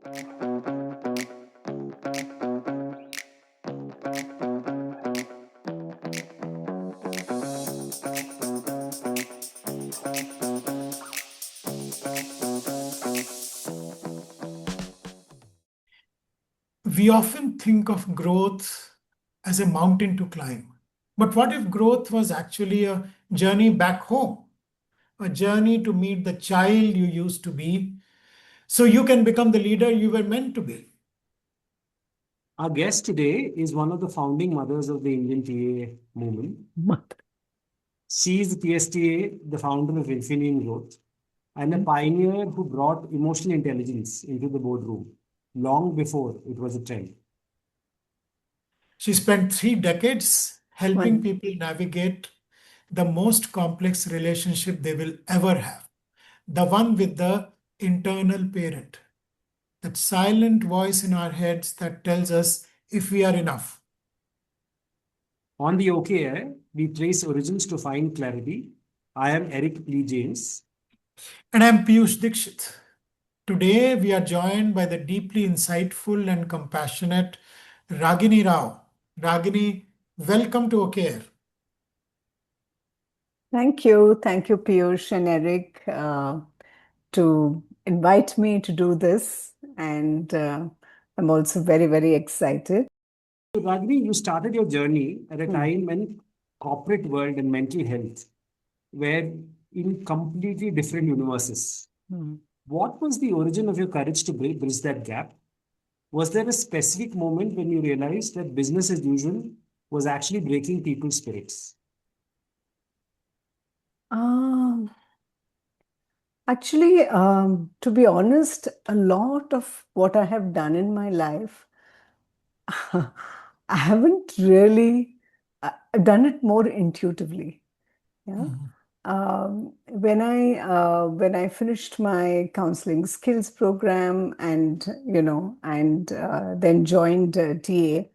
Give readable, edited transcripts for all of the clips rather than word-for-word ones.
We often think of growth as a mountain to climb. But what if growth was actually a journey back home, a journey to meet the child you used to be, so you can become the leader you were meant to be? Our guest today is one of the founding mothers of the Indian TA movement. She is the PSTA, the founder of InfinumGrowth, and a pioneer who brought emotional intelligence into the boardroom long before it was a trend. She spent 3 decades helping people navigate the most complex relationship they will ever have, the one with the internal parent, that silent voice in our heads that tells us if we are enough. On the OKR, we trace origins to find clarity. I am Eric Lee James. And I'm Piyush Dikshit. Today, we are joined by the deeply insightful and compassionate Ragini Rao. Ragini, welcome to OKR. Thank you. Thank you, Piyush and Eric, to invite me to do this. And I'm also very, very excited. So, Ragini, you started your journey at a time when corporate world and mental health were in completely different universes. What was the origin of your courage to bridge that gap? Was there a specific moment when you realized that business as usual was actually breaking people's spirits? Actually, to be honest, a lot of what I have done in my life, I haven't really I've done it more intuitively. Yeah. When I finished my counseling skills program and then joined TA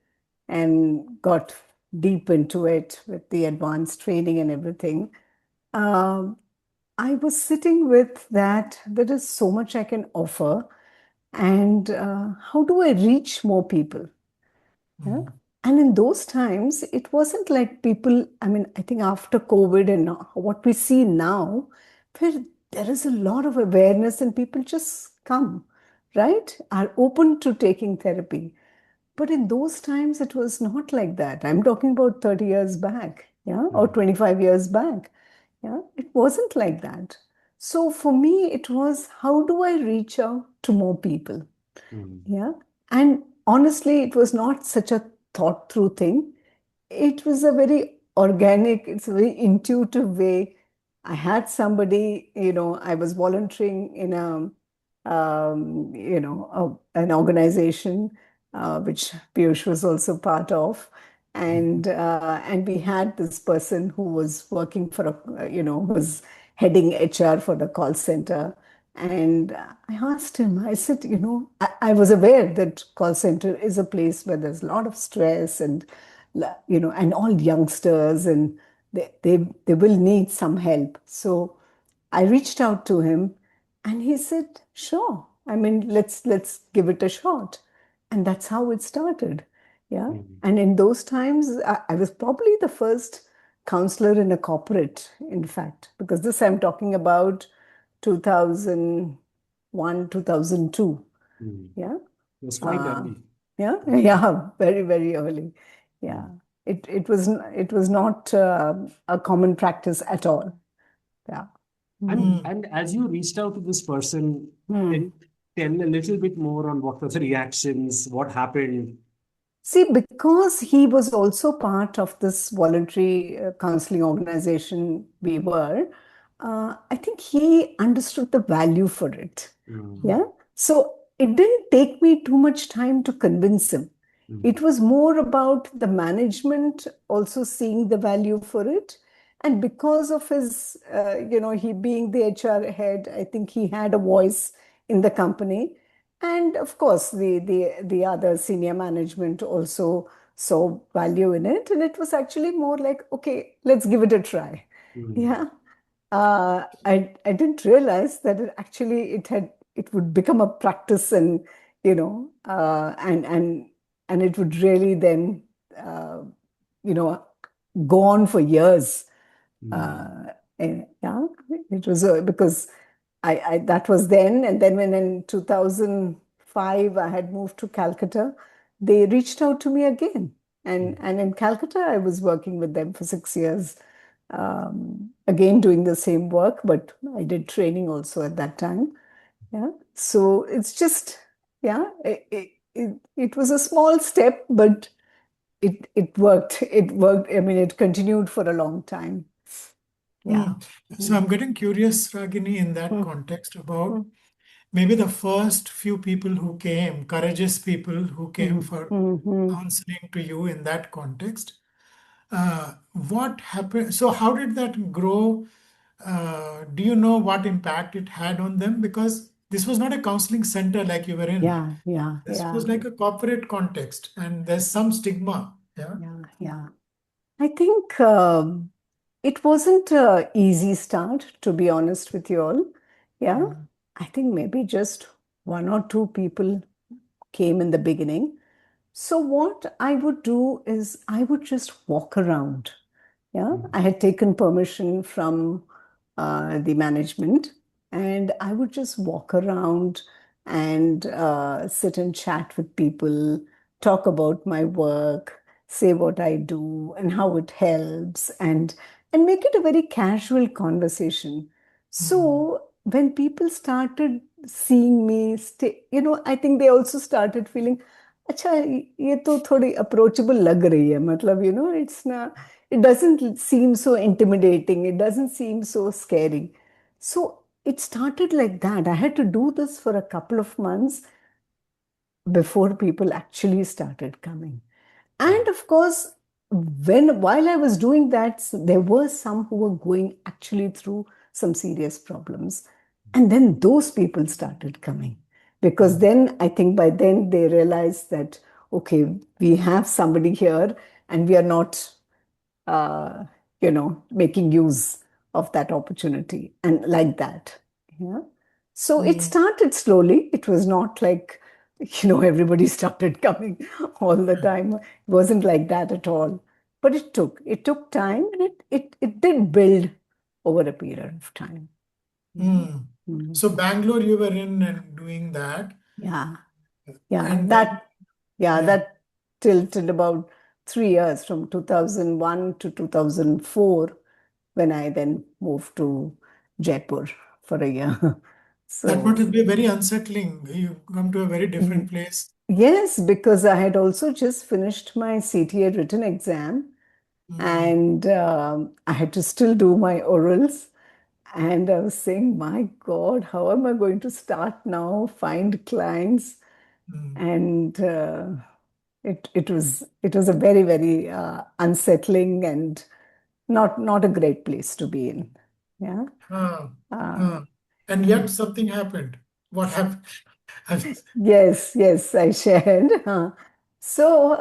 and got deep into it with the advanced training and everything, I was sitting with that there is so much I can offer, and how do I reach more people? Yeah. And in those times, it wasn't like people, I mean, I think after COVID and what we see now, where there is a lot of awareness and people just come, right? Are open to taking therapy. But in those times, it was not like that. I'm talking about 30 years back, yeah, or 25 years back. Yeah, it wasn't like that. So for me, it was how do I reach out to more people? Yeah. And honestly, it was not such a thought through thing. It was a very organic, it's a very intuitive way. I had somebody, I was volunteering in an organization which Piyush was also part of. And we had this person who was working for was heading HR for the call center. And I asked him, I said, I was aware that call center is a place where there's a lot of stress and and all youngsters, and they will need some help. So I reached out to him, and he said, "Sure. I mean, let's give it a shot." And that's how it started. Yeah. And in those times, I was probably the first counselor in a corporate, in fact, because this I'm talking about 2001, 2002. Yeah. It was quite early. Yeah, yeah, very, very early. Yeah, it was not a common practice at all. Yeah. And as you reached out to this person, can you tell a little bit more on what were the reactions, what happened? See, because he was also part of this voluntary counseling organization we were, I think he understood the value for it. Yeah. So it didn't take me too much time to convince him. It was more about the management also seeing the value for it. And because of his, he being the HR head, I think he had a voice in the company. And of course, the other senior management also saw value in it. And it was actually more like, okay, let's give it a try. Yeah. I didn't realize that it would become a practice and and it would really then, you know, go on for years. Yeah, it was because I that was then, and then when in 2005 I had moved to Calcutta, they reached out to me again, and in Calcutta I was working with them for 6 years, again doing the same work, but I did training also at that time. Yeah, so it's just, yeah, it was a small step, but it worked. It worked. I mean, it continued for a long time. Yeah. So I'm getting curious, Ragini, in that Mm, context about mm, maybe the first few people who came, courageous people who came mm, for mm, mm. counseling to you in that context. What happened? So, how did that grow? Do you know what impact it had on them? Because this was not a counseling center like you were in. Yeah, yeah, This yeah, was like a corporate context, and there's some stigma. Yeah. yeah, yeah. I think it wasn't a easy start, to be honest with you all. Yeah, I think maybe just one or two people came in the beginning. So what I would do is I would just walk around. Yeah, I had taken permission from the management, and I would just walk around and sit and chat with people, talk about my work, say what I do and how it helps, and make it a very casual conversation. Mm, So when people started seeing me, I think they also started feeling, अच्छा ये तो थोड़ी approachable लग रही है, मतलब it's not, it doesn't seem so intimidating, it doesn't seem so scary. So it started like that. I had to do this for a couple of months before people actually started coming. And of course, while I was doing that, there were some who were going actually through some serious problems. And then those people started coming. Because mm, then I think by then they realized that, okay, we have somebody here and we are not uh, making use of that opportunity and like that. Yeah. So it mm, started slowly. It was not like, everybody started coming all the time. It wasn't like that at all. But it took time, and it did build over a period of time. Yeah. mm. Mhm. So, Bangalore, you were in and doing that, Yeah. Yeah. and then, That, yeah, yeah. that tilted about 3 years from 2001 to 2004 when I then moved to Jaipur for a year. That So, must be very unsettling. You come to a very different y- place. yes, because I had also just finished my CTA written exam, Mm, and I had to still do my orals. And I was saying, my God, how am I going to start now, find clients? mm, And it was a very, very unsettling and not a great place to be in. Yeah. huh, Uh, huh. And yet something happened. What happened? yes, yes, I shared. So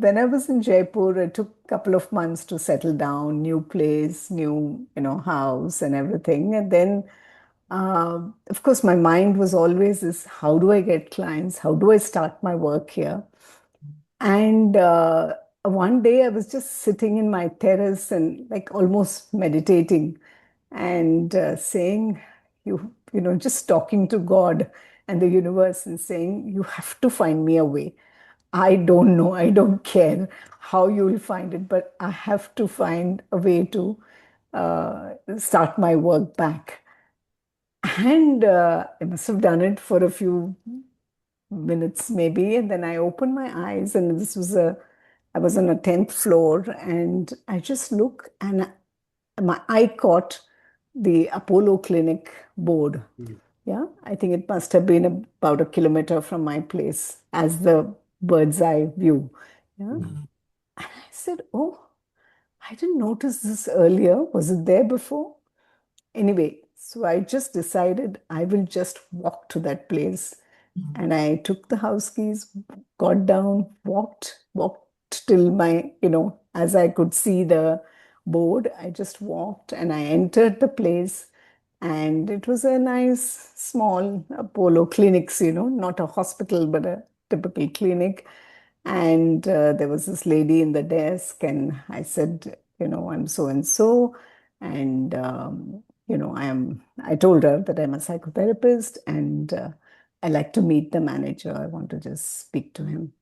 when I was in Jaipur, it took a couple of months to settle down, new place, new house and everything. And then, of course, my mind was always is how do I get clients? How do I start my work here? And one day I was just sitting in my terrace and like almost meditating and saying, just talking to God and the universe and saying, you have to find me a way. I don't know, I don't care how you will find it, but I have to find a way to start my work back. And I must have done it for a few minutes maybe, and then I opened my eyes, and I was on a 10th floor, and I just look, and my eye caught the Apollo Clinic board. Yeah, I think it must have been about a kilometer from my place as the bird's eye view. Yeah. Mm, I said, oh, I didn't notice this earlier. Was it there before? Anyway, so I just decided I will just walk to that place. mm, And I took the house keys, got down, walked till as I could see the board. I just walked and I entered the place. And it was a nice small Apollo clinics, not a hospital, but a typical clinic. And there was this lady in the desk, and I said, I'm so and so. And, I told her that I'm a psychotherapist and I like to meet the manager. I want to just speak to him.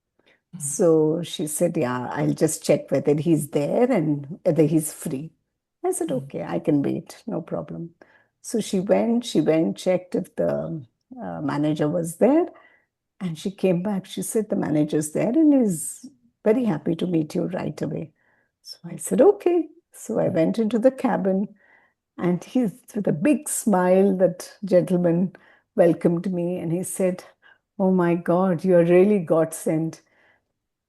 So she said, yeah, I'll just check whether he's there and whether he's free. I said, okay, I can wait, no problem. So she went, checked if the manager was there, and she came back. She said, the manager's there and is very happy to meet you right away. So I said, okay. So I went into the cabin, and he's with a big smile, that gentleman welcomed me, and he said, oh my God, you're really God sent.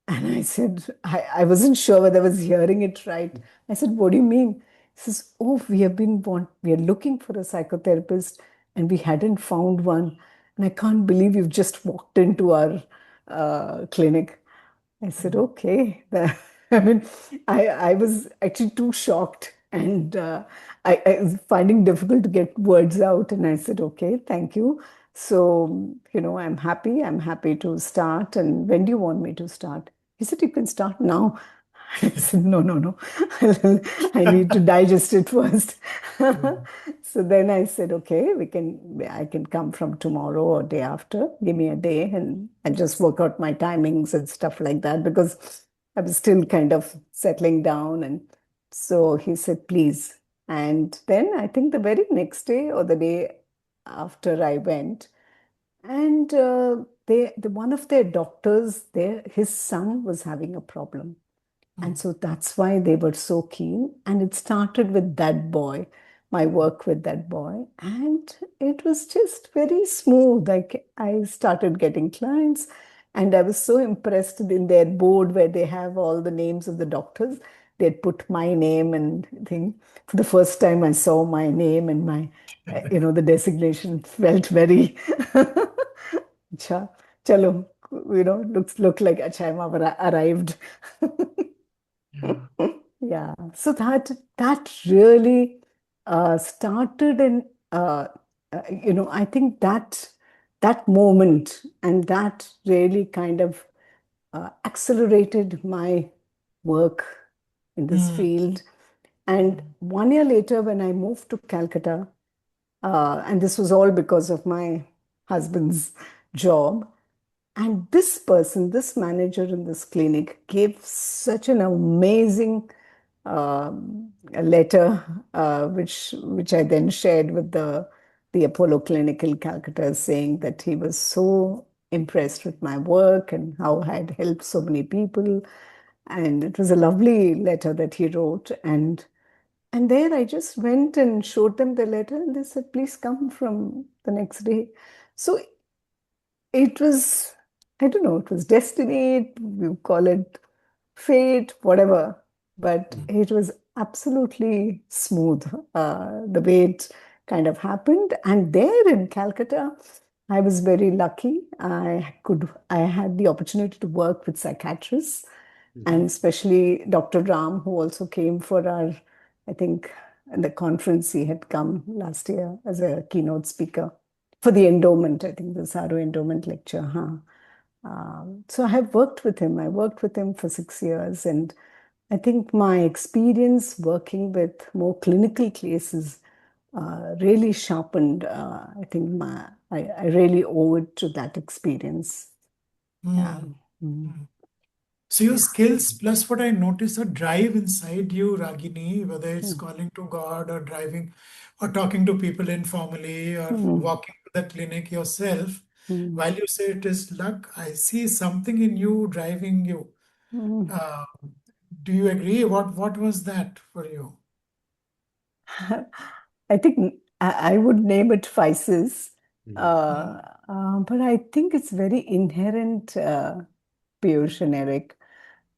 And I said, I wasn't sure whether I was hearing it right. I said, what do you mean? He says, oh, we are looking for a psychotherapist and we hadn't found one. And I can't believe you've just walked into our clinic. I said, okay. I mean, I was actually too shocked, and I was finding difficult to get words out. And I said, okay, thank you. So, I'm happy. I'm happy to start. And when do you want me to start? He said, you can start now. I said, no, no, no. I need to digest it first. So then I said, okay, I can come from tomorrow or day after. Give me a day and just work out my timings and stuff like that, because I was still kind of settling down. And so he said, please. And then I think the very next day or the day after I went, and one of their doctors, his son was having a problem. And so that's why they were so keen. And it started with that boy, my work with that boy. And it was just very smooth. Like, I started getting clients, and I was so impressed in their board where they have all the names of the doctors. They'd put my name and thing. For the first time, I saw my name, and the designation felt very, Acha, chalo, look like acha, I've arrived. Yeah. Yeah, so that really started, and I think that moment and that really kind of accelerated my work in this Mm, field. And 1 year later, when I moved to Calcutta, and this was all because of my husband's job, and this person, this manager in this clinic, gave such an amazing a letter, which I then shared with the Apollo Clinic in Calcutta, saying that he was so impressed with my work and how I had helped so many people. And it was a lovely letter that he wrote. And there I just went and showed them the letter, and they said, please come from the next day. So it was, I don't know, it was destiny, you call it fate, whatever, but it was absolutely smooth, the way it kind of happened. And there in Calcutta, I was very lucky. I had the opportunity to work with psychiatrists, and especially Dr. Ram, who also came for I think, the conference. He had come last year as a keynote speaker for the endowment, I think the Saro endowment lecture. Huh? So I have worked with him. I worked with him for 6 years, and I think my experience working with more clinical cases really sharpened. I think I really owe it to that experience. Yeah. mm, Mm. mm. So your Yeah. skills plus what I notice a drive inside you, Ragini, whether it's Mm. calling to God or driving or talking to people informally or Mm. walking to the clinic yourself. Mm. While you say it is luck, I see something in you driving you. Mm. Uh, do you agree? What was that for you? I think I would name it vices, Mm, but I think it's very inherent, Piyush and Eric.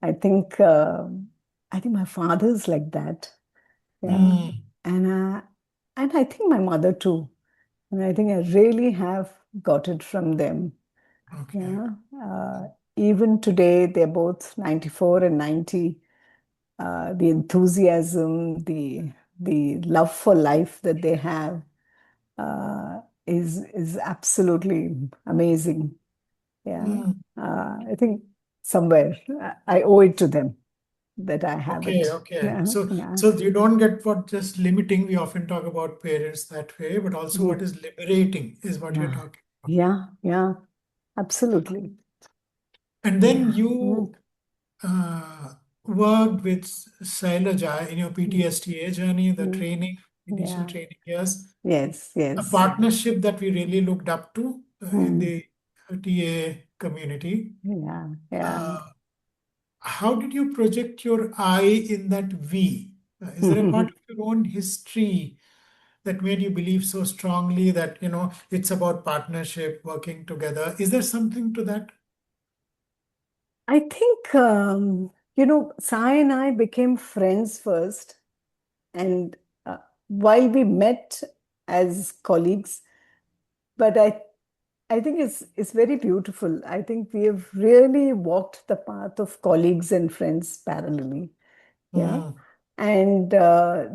I think my father's like that. Yeah, mm, and I think my mother too. And I think I really have got it from them. okay. Yeah, uh, even today they're both 94 and 90. The enthusiasm, the love for life that they have. uh, is absolutely amazing. Yeah. Mm. I think somewhere I owe it to them that I have Okay, it. okay. Yeah. So, Yeah. so you don't get what just limiting. We often talk about parents that way, but also Yeah. what is liberating is what you're Yeah. talking about. Yeah. Yeah. Absolutely. And then Yeah. you uh, worked with Shailaja in your PTSTA journey, the Mm. training, initial Yeah. training years, Yes. a Yes. partnership that we really looked up to in Mm. the TA community. Yeah. Yeah. Uh, how did you project your I in that we? Is there a part of your own history that made you believe so strongly that, it's about partnership, working together? Is there something to that? I think, Sai and I became friends first. And while we met as colleagues, but I think it's very beautiful. I think we have really walked the path of colleagues and friends parallelly. Yeah. Mm, And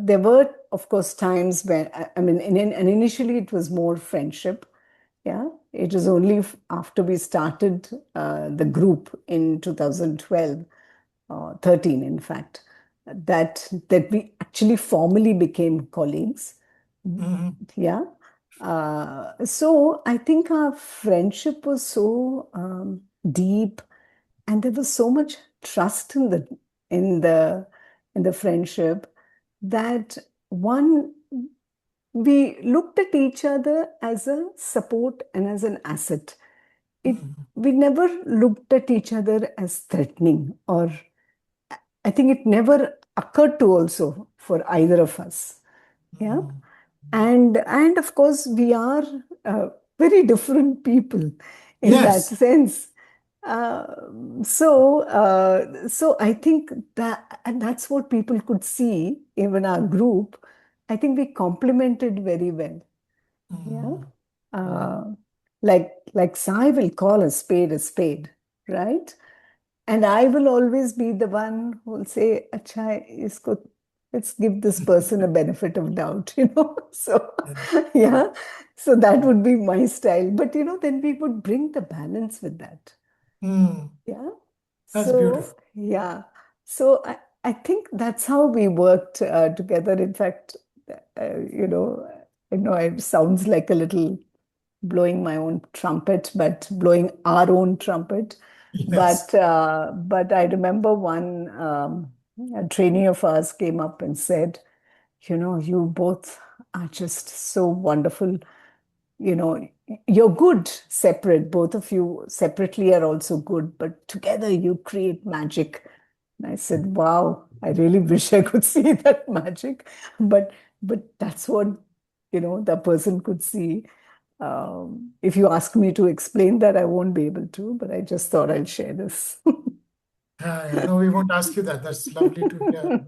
there were, of course, times when, I mean, and initially it was more friendship. Yeah. It was only after we started the group in 2012, 13, in fact, that we actually formally became colleagues. mm, Yeah. So I think our friendship was so deep, and there was so much trust in the in the friendship that one we looked at each other as a support and as an asset. It mm, We never looked at each other as threatening, or I think it never occurred to also for either of us. Yeah. mm. And of course we are very different people in that Yes. sense. uh, so I think that, and that's what people could see even our group. I think we complemented very well. Yeah. Mm, mm. uh, like Sai will call a spade, right? And I will always be the one who will say, Acha, let's give this person a benefit of doubt, So, Yeah. yeah, so that would be my style. But, then we would bring the balance with that. Mm, Yeah. that's beautiful. So, yeah. So I think that's how we worked together. In fact, I know it sounds like a little blowing my own trumpet, but blowing our own trumpet. Yes. But I remember one a trainee of ours came up and said, you both are just so wonderful. You know, you're good separate. Both of you separately are also good, but together you create magic. And I said, wow, I really wish I could see that magic. But that's what, the person could see. If you ask me to explain that, I won't be able to, but I just thought I'll share this. Yeah. No, we won't ask you that. That's lovely to hear.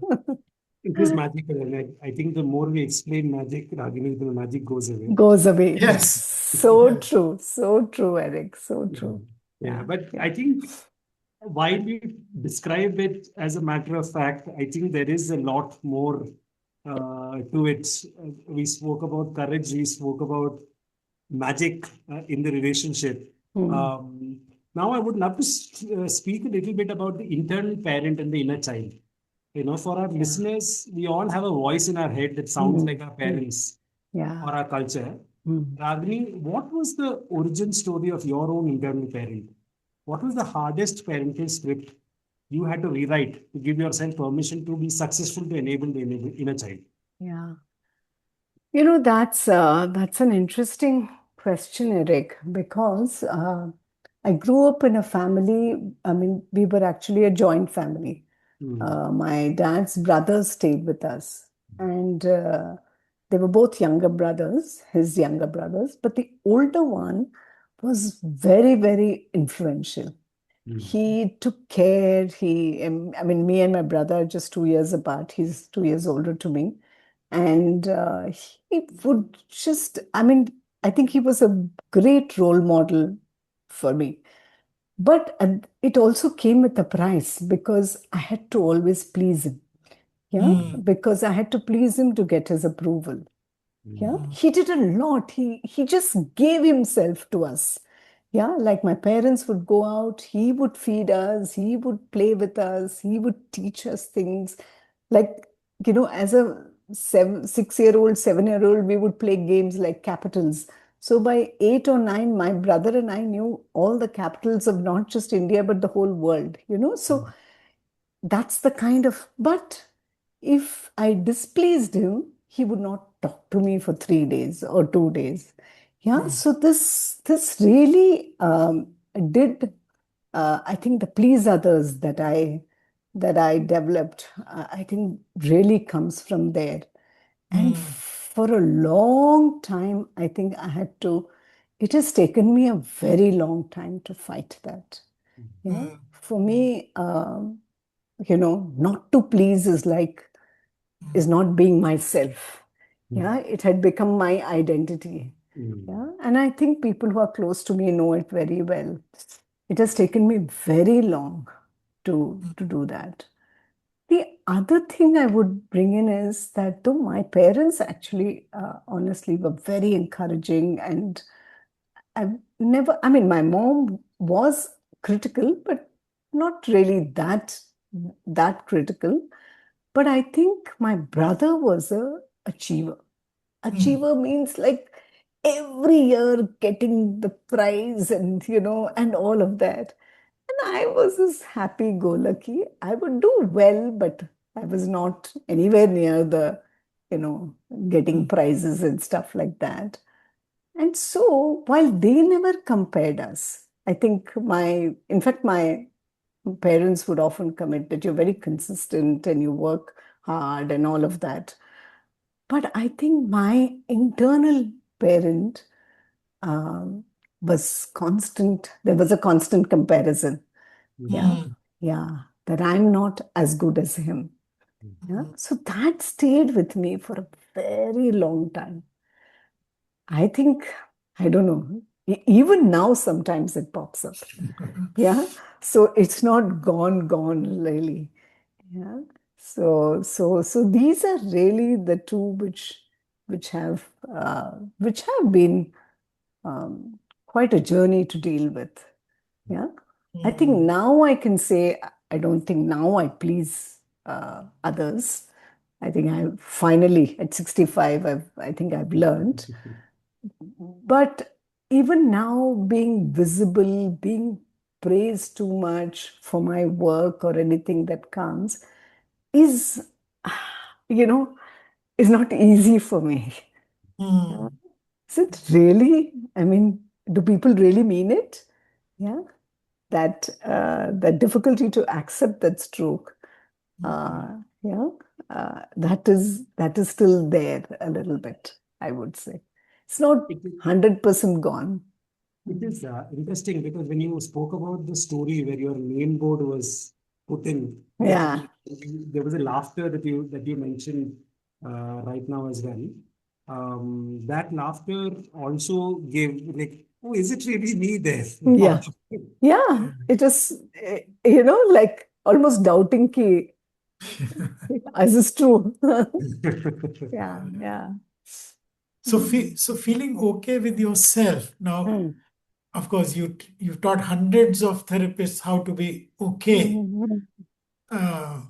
It is magical. And I think the more we explain magic, Ragini, the magic goes away. Goes away. Yes. Yes. So true, Eric. So Yeah. true. Yeah. Yeah, But yeah. I think while we describe it as a matter of fact, I think there is a lot more to it. We spoke about courage, we spoke about magic in the relationship. Hmm. Now, I would love to speak a little bit about the internal parent and the inner child. For our Yeah. listeners, we all have a voice in our head that sounds Hmm. like our Hmm. parents Yeah. or our culture. Hmm. Ragini, what was the origin story of your own internal parent? What was the hardest parental script you had to rewrite to give yourself permission to be successful to enable the inner child? Yeah. That's an interesting question, Eric, because I grew up in a family. I mean, we were actually a joint family. Hmm. My dad's brothers stayed with us, and they were both younger brothers, his younger brothers, but the older one was very, very influential. Hmm. He took care. I mean, me and my brother are just 2 years apart. He's 2 years older to me. And he would just, I mean, I think he was a great role model for me. But it also came with a price because I had to always please him. Yeah, Mm, because I had to please him to get his approval. Yeah, he did a lot. He just gave himself to us. Yeah, like my parents would go out, he would feed us, he would play with us, he would teach us things. Like, as a 6-year-old, 7-year-old, we would play games like capitals. So by 8 or 9, my brother and I knew all the capitals of not just India, but the whole world. So that's the kind of, but if I displeased him, he would not talk to me for 3 days or 2 days. Yeah, Oh. so this really did, I think the please others that I developed, I think really comes from there. And Mm. for a long time, I think it has taken me a very long time to fight that. Yeah, Uh, for me, not to please is not being myself. Yeah, it had become my identity. Yeah, and I think people who are close to me know it very well. It has taken me very long to do that. The other thing I would bring in is that though my parents actually, honestly, were very encouraging, and I've never, I mean, my mom was critical, but not really that critical. But I think my brother was a achiever. mm, Achiever means like every year getting the prize and all of that. And I was this happy-go-lucky. I would do well, but I was not anywhere near you know, getting mm, prizes and stuff like that. And so while they never compared us, I think in fact, my parents would often comment that you're very consistent and you work hard and all of that. But I think my internal parent um, was constant. There was a constant comparison. Yeah, mm, yeah, that I'm not as good as him. Yeah, mm, so that stayed with me for a very long time. I think, I don't know, even now sometimes it pops up. Yeah. So it's not gone really. Yeah. So these are really the two which have which have been um, quite a journey to deal with. Yeah. I think mm, now I can say I don't think now I please others. I think I finally at 65 I think I've learned. But even now, being visible, being praised too much for my work or anything that comes is, you know, is not easy for me. Yeah. mm, Is it really? I mean, do people really mean it? Yeah. That difficulty to accept that stroke. mm. Yeah. That is still there a little bit, I would say. It's not It, 100% gone. it is interesting because when you spoke about the story where your name board was put in, Yeah. there was a laughter that you mentioned right now as well. That laughter also gave like, oh, is it really me there? Yeah. Yeah. It is, like almost doubting ki, is this true? Yeah. Yeah. So, so feeling okay with yourself. Now, Mm. of course, you've taught hundreds of therapists how to be okay. Mm. Uh,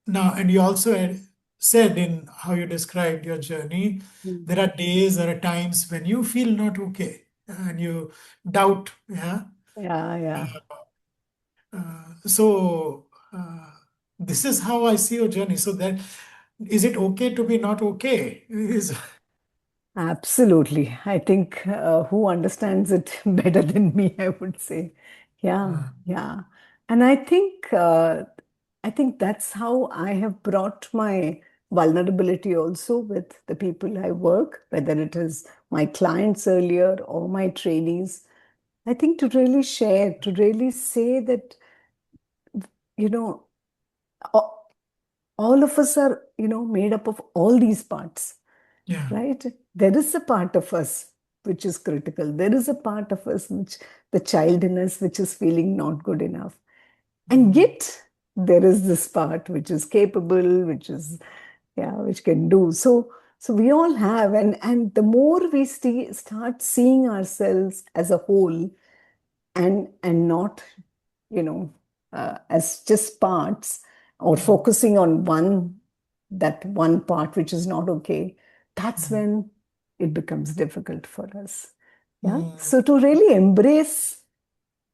Now, and you also had said in how you described your journey, Mm. there are days, there are times when you feel not okay and you doubt. Yeah. Yeah. Yeah. So, this is how I see your journey. So that is it okay to be not okay? Is Absolutely. I think who understands it better than me, I would say. Yeah, uh, yeah. And I think that's how I have brought my vulnerability also with the people I work, whether it is my clients earlier or my trainees. I think to really share, to really say that, you know, all, all of us are, made up of all these parts, yeah. right? There is a part of us which is critical. There is a part of us which the child in us which is feeling not good enough. And Mm, yet there is this part which is capable, which can do. So So we all have, and the more we start seeing ourselves as a whole, and not, as just parts, or focusing on that one part which is not okay, that's when it becomes difficult for us. Yeah. So to really embrace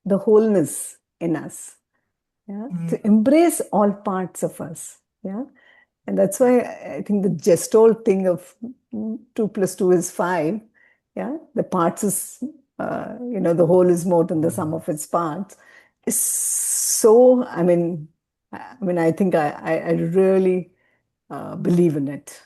the wholeness in us, yeah, to embrace all parts of us, yeah. And that's why I think the Gestalt thing of 2 + 2 is 5. Yeah, the parts is, the whole is more than the sum of its parts. Is so. I think I really believe in it.